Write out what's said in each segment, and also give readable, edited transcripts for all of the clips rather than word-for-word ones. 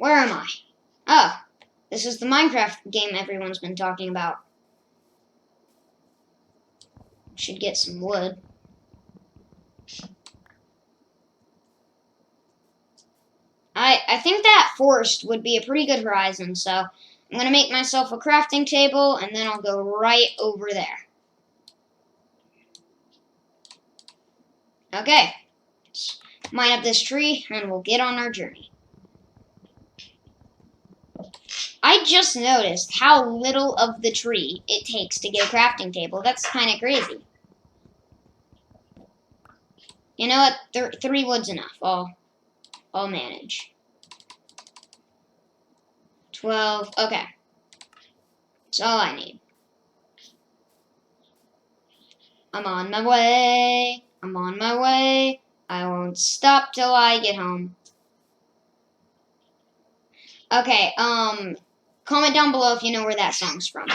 Where am I? Oh, this is the Minecraft game everyone's been talking about. Should get some wood. I think that forest would be a pretty good horizon, so I'm going to make myself a crafting table, and then I'll go right over there. Okay, let's mine up this tree, and we'll get on our journey. I just noticed how little of the tree it takes to get a crafting table. That's kind of crazy. You know what? 3 wood's enough. I'll manage. 12. Okay. That's all I need. I'm on my way. I'm on my way. I won't stop till I get home. Okay, comment down below if you know where that song's from.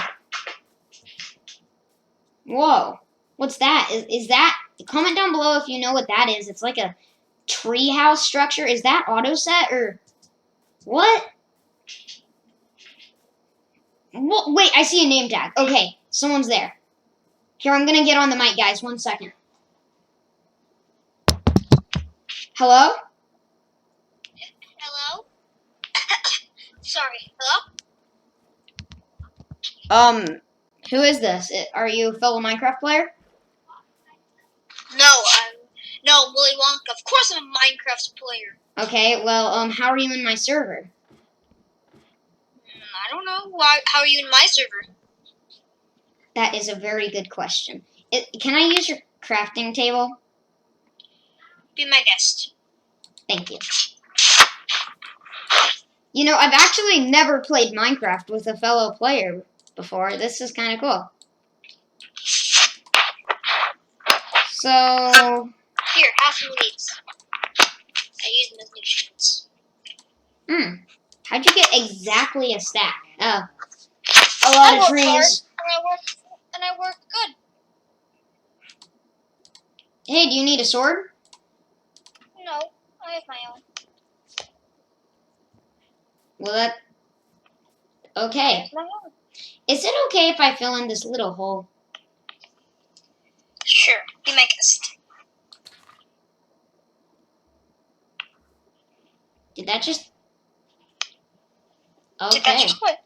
Whoa. What's that? Is that... Comment down below if you know what that is. It's like a treehouse structure. Is that auto set or... What? Wait, I see a name tag. Okay, someone's there. Here, I'm gonna get on the mic, guys. 1 second. Hello? Hello? Sorry, hello? Who is this? Are you a fellow Minecraft player? No, Willy Wonka. Of course I'm a Minecraft player. Okay, well, how are you in my server? I don't know. How are you in my server? That is a very good question. Can I use your crafting table? Be my guest. Thank you. You know, I've actually never played Minecraft with a fellow player before. This is kind of cool. So... Here, have some leaves. I use them as nutrients. How'd you get exactly a stack? Oh. A lot of trees. Hard, and I work good. Hey, do you need a sword? No, I have my own. Well, that... Okay. I have my own. Is it okay if I fill in this little hole? Sure, be my guest. Did that just... Did that Okay. just what?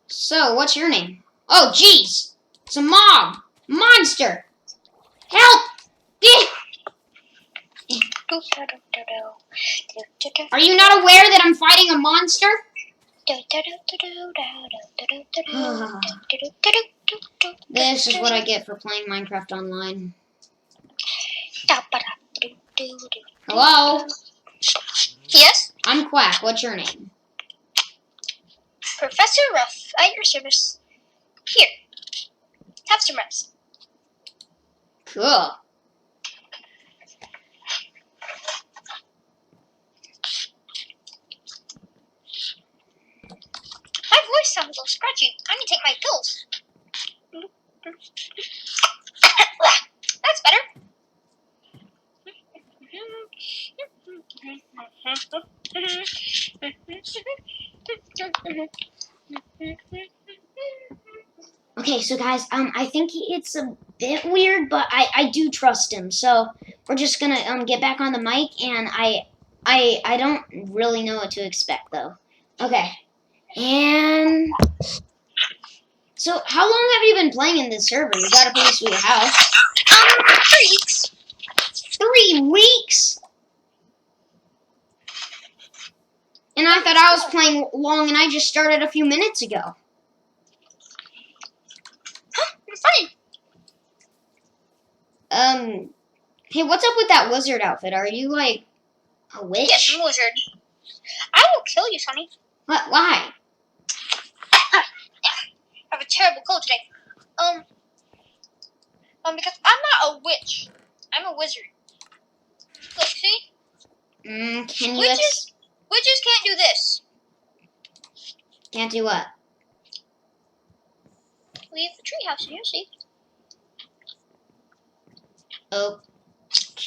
So, what's your name? Oh, jeez! It's a mob! Monster! Help! Are you not aware that I'm fighting a monster? This is what I get for playing Minecraft online. Hello? Yes? I'm Quack. What's your name? Professor Ruff, at your service. Here, have some rest. Cool. My voice sounds a little scratchy. I need to take my pills. That's better. Okay, so guys, I think it's a bit weird, but I do trust him. So we're just gonna get back on the mic, and I don't really know what to expect though. Okay, and so how long have you been playing in this server? You got a pretty sweet house. 3 weeks. 3 weeks? And I thought I was playing long, and I just started a few minutes ago. Funny. Hey, what's up with that wizard outfit? Are you, like, a witch? Yes, I'm a wizard. I will kill you, Sonny. What? Why? I have a terrible cold today. Because I'm not a witch. I'm a wizard. Look, see? Can you... Witches can't do this. Can't do what? Leave the treehouse in here, see?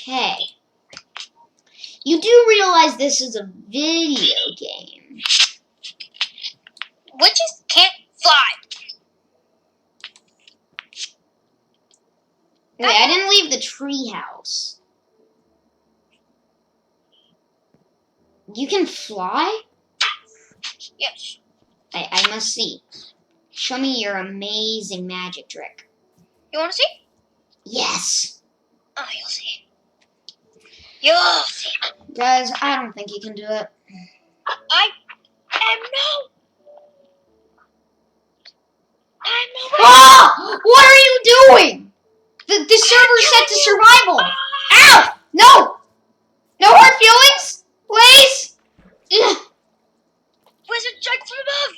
Okay. You do realize this is a video game. Witches can't fly. Wait, I didn't leave the treehouse. You can fly? Yes. I must see. Show me your amazing magic trick. You want to see? Yes! Oh, you'll see. You'll see. Guys, I don't think you can do it. I am no. I'm no. Ah! What are you doing? The server's set to survival. Ow! No! No hard feelings, please. Ugh. Wizard strike from above.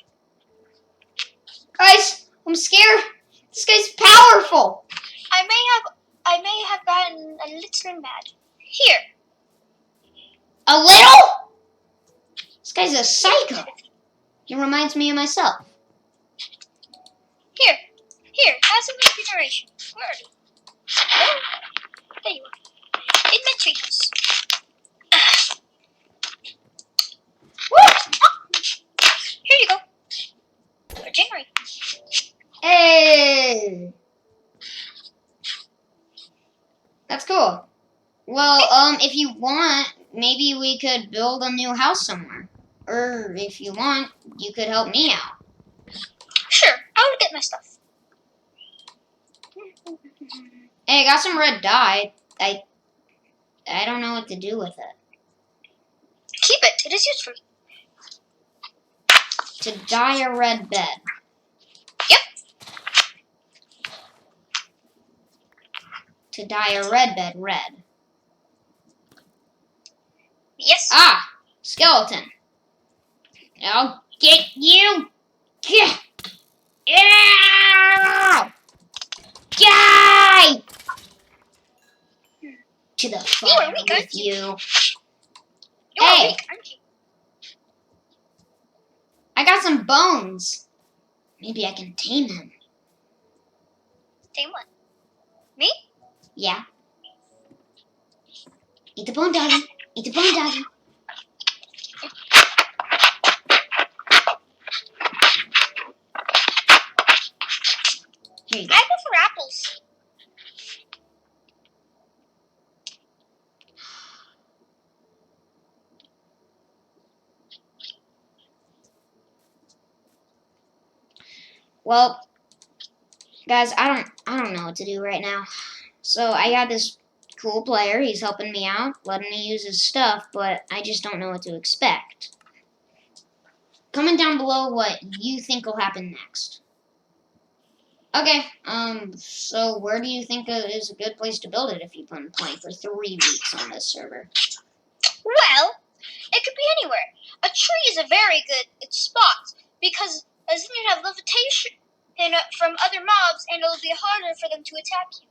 Guys, I'm scared. This guy's powerful. I may have gotten a little mad. Here. A little? This guy's a psycho. He reminds me of myself. Here. Have some regeneration. Where are you? Oh, there you are. In my treehouse. Here you go. Regenerate. Hey. That's cool. Well, if you want, maybe we could build a new house somewhere. Or if you want, you could help me out. Sure, I'll get my stuff. Hey, I got some red dye. I don't know what to do with it. Keep it. It is useful. To dye a red bed. Yep. To dye a red bed red. Yes. Ah! Skeleton. I'll get you! Gah! Yeah! Die! To the fire weak, with aren't you? you. You're Hey. weak, aren't you? I got some bones. Maybe I can tame him. Same one. Me? Yeah. Eat the bone, doggy. Eat the bone, doggy. Here you go. I go for apples. Well, guys, I don't know what to do right now. So I got this cool player. He's helping me out, letting me use his stuff, but I just don't know what to expect. Comment down below what you think will happen next. Okay, so where do you think is a good place to build it if you've been playing for 3 weeks on this server? Well, it could be anywhere. A tree is a very good spot because then you have levitation from other mobs, and it'll be harder for them to attack you.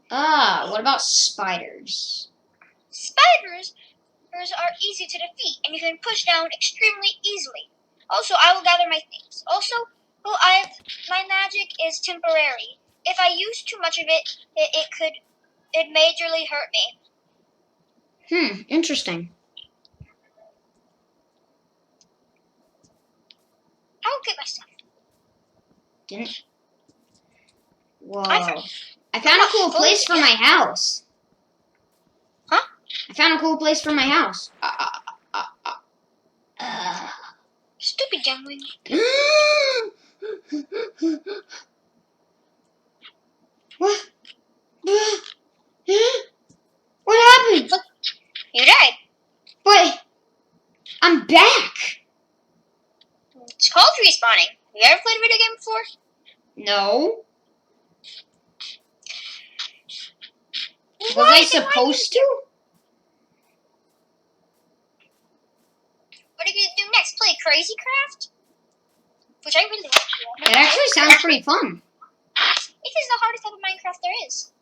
Ah, what about spiders? Spiders are easy to defeat, and you can push down extremely easily. Also, I will gather my things. Also, my magic is temporary. If I use too much of it could majorly hurt me. Interesting. I will get my stuff. Didn't. Whoa. I found a I'm cool not fully place for my house. Huh? I found a cool place for my house. Stupid youngling. What? What happened? Look, you died. But I'm back. It's called respawning. Have you ever played a video game before? No. Was Why? I Then why supposed to? What are you gonna do next? Play Crazy Craft? Which I really like. It actually sounds pretty fun. It is the hardest type of Minecraft there is.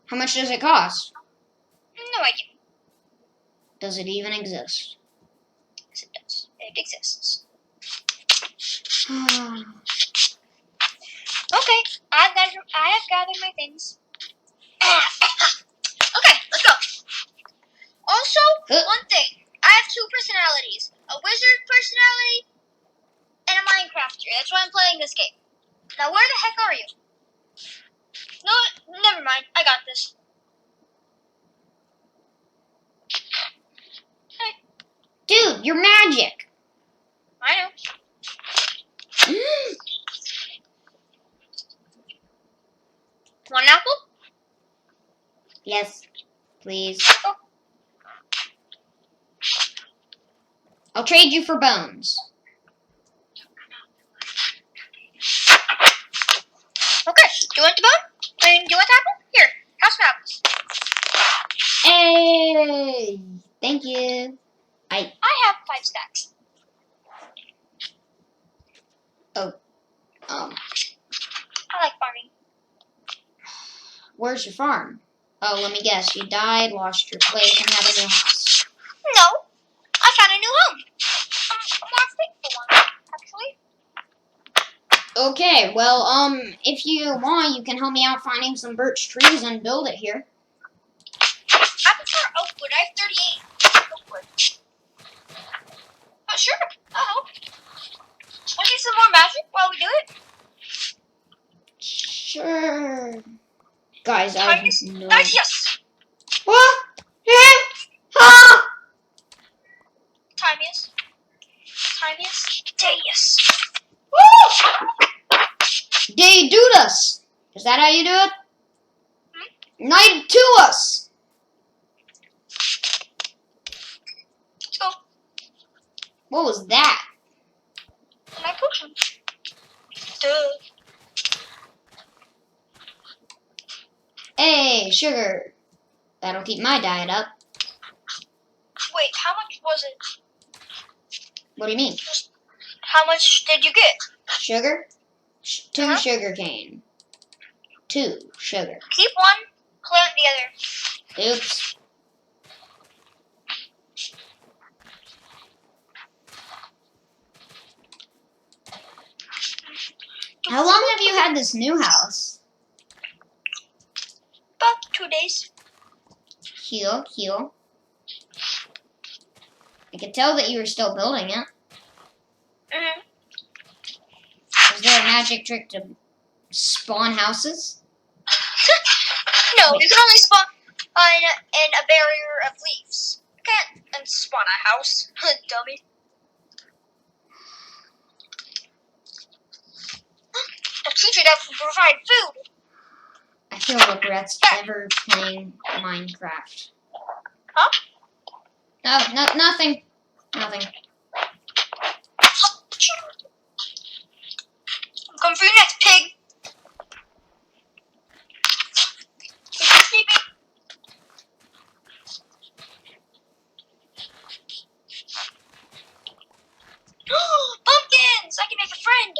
How much does it cost? No idea. Does it even exist? Yes, it does. It exists. Okay, I have gathered my things. Okay, I got this. Dude, you're magic. I know. Want an apple? Yes, please. Oh. I'll trade you for bones. Okay. Do you want the bone? I mean, do you want the apple? Here, have some apples. Hey, thank you. I have 5 stacks. Um, I like farming. where's your farm? Oh, let me guess. You died, lost your place, and have a new house. No, I found a new home. A more faithful one, actually. Okay, well, if you want, you can help me out finding some birch trees and build it here. I prefer oak wood. I have 38 oak wood. But sure, I'll help. Want to do some more magic while we do it? Sure. Guys, I have no... Yes. What? Ah! Timius. Deus. Dedudas. Is that how you do it? Knight to us. Let's go. What was that? My potion. Duh. Hey, sugar. That'll keep my diet up. Wait, how much was it? What do you mean? How much did you get? Sugar? 2 Uh-huh. sugar cane. 2 sugar. Keep one, plant the other. Oops. How long have you had this new house? About 2 days. Heal. I could tell that you were still building it. Mm-hmm. Is there a magic trick to spawn houses? No, you can only spawn in a barrier of leaves. You can't spawn a house, dummy. A creature that will provide food. I feel regrets ever playing Minecraft. Huh? No, nothing. Nothing. Come for you next, pig. You're sleeping. Pumpkins! I can make a friend.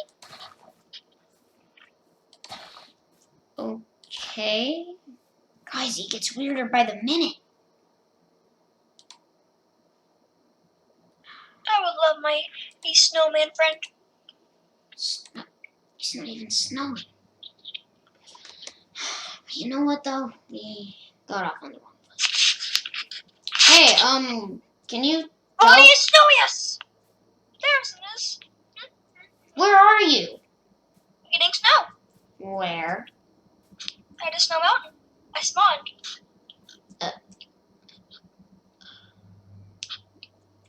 Okay. Guys, he gets weirder by the minute. I would love my snowman friend. It's not even snowing. You know what, though? We got off on the wrong foot. Hey, can you tell... Oh, you snowiest! There's this. Where are you? Getting snow. Where? At a snow mountain. I spawned.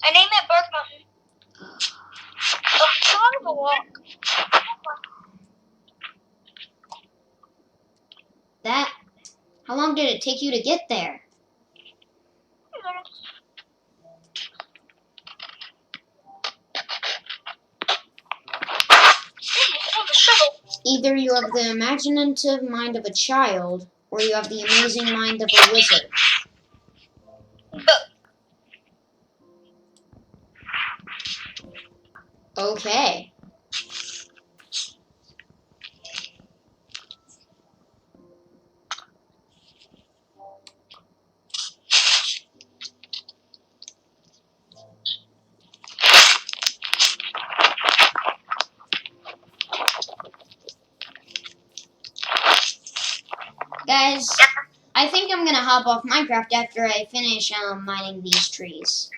I named it Bark Mountain. Oh, it's long of a walk. That... How long did it take you to get there? Either you have the imaginative mind of a child, or you have the amazing mind of a wizard. Both. Okay. Guys, I think I'm gonna hop off Minecraft after I finish mining these trees.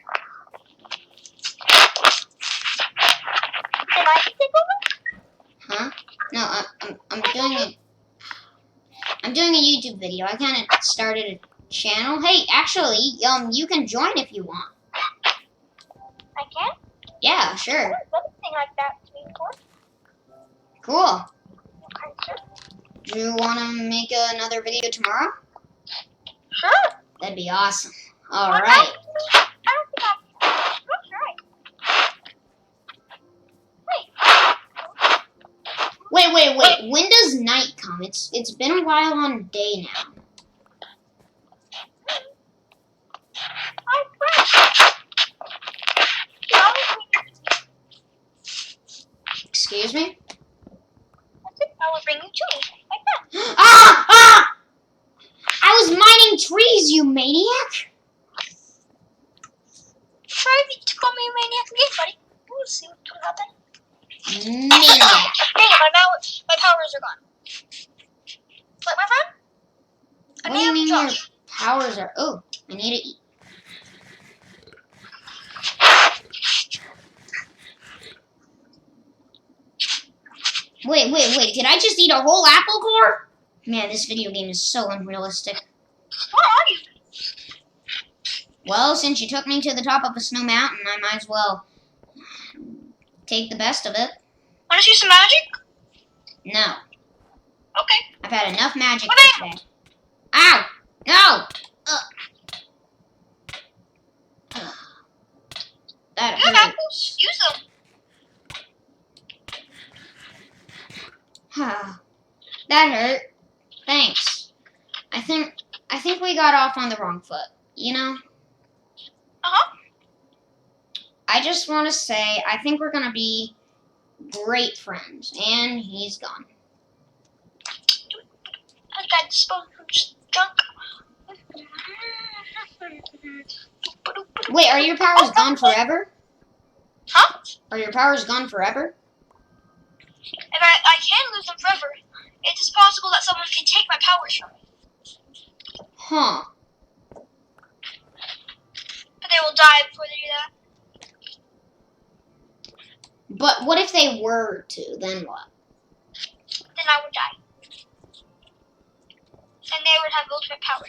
Can I take over? Huh? No, I'm doing it. I'm doing a YouTube video. I kind of started a channel. Hey, actually, you can join if you want. I can? Yeah, sure. I haven't done anything like that to me before. Cool. Okay, sure. Do you want to make another video tomorrow? Sure. That'd be awesome. All Well, right. I don't think I'm not right. Wait. When does night come? It's been a while on day now. I'm fresh. Excuse me? That's it. I will bring you chili. Like that. Ah! I was mining trees, you maniac! Try to call me a maniac again, buddy. We'll see what will happen. Maniac. Dang it, my powers are gone. What, my friend? What do you mean your powers are... Oh, I need to eat. Wait. Did I just eat a whole apple core? Man, this video game is so unrealistic. Where are you? Well, since you took me to the top of a snow mountain, I might as well take the best of it. Want to see some magic? No. Okay. I've had enough magic Come for in. today. Ow! No! That You have hurt. apples. Use them. That hurt. Thanks. I think we got off on the wrong foot. You know? Uh-huh. I just want to say, I think we're going to be great friends. And he's gone. I got disposed of junk. Wait, are your powers gone forever? Huh? Are your powers gone forever? If I can lose them forever, it is possible that someone can take my powers from me. Huh. But they will die before they do that. But what if they were to? Then what? Then I would die. And they would have ultimate power.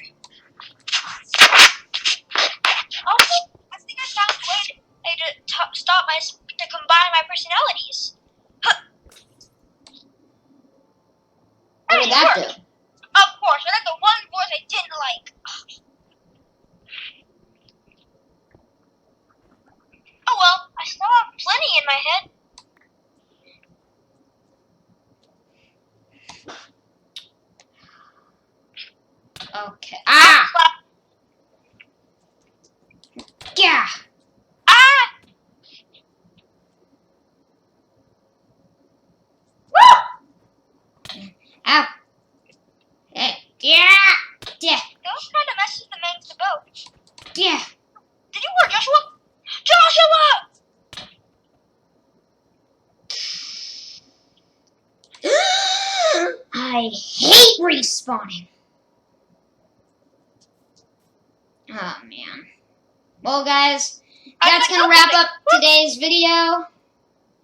Also, I think I found a way to combine my personalities. What did that do? Of course, I like the one voice I didn't like. Oh well, I still have plenty in my head. Okay. Ah! Yeah! Ah! Ow! Yeah! Yeah! Those kind of messes the man's the boat. Yeah! Did you hear Joshua? Joshua! I hate respawning. Oh, man. Well, guys, that's going to wrap up today's video.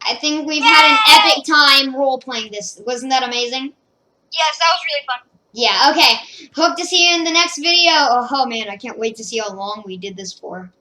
I think we've had an epic time role-playing this. Wasn't that amazing? Yes, that was really fun. Yeah, okay. Hope to see you in the next video. Oh, man, I can't wait to see how long we did this for.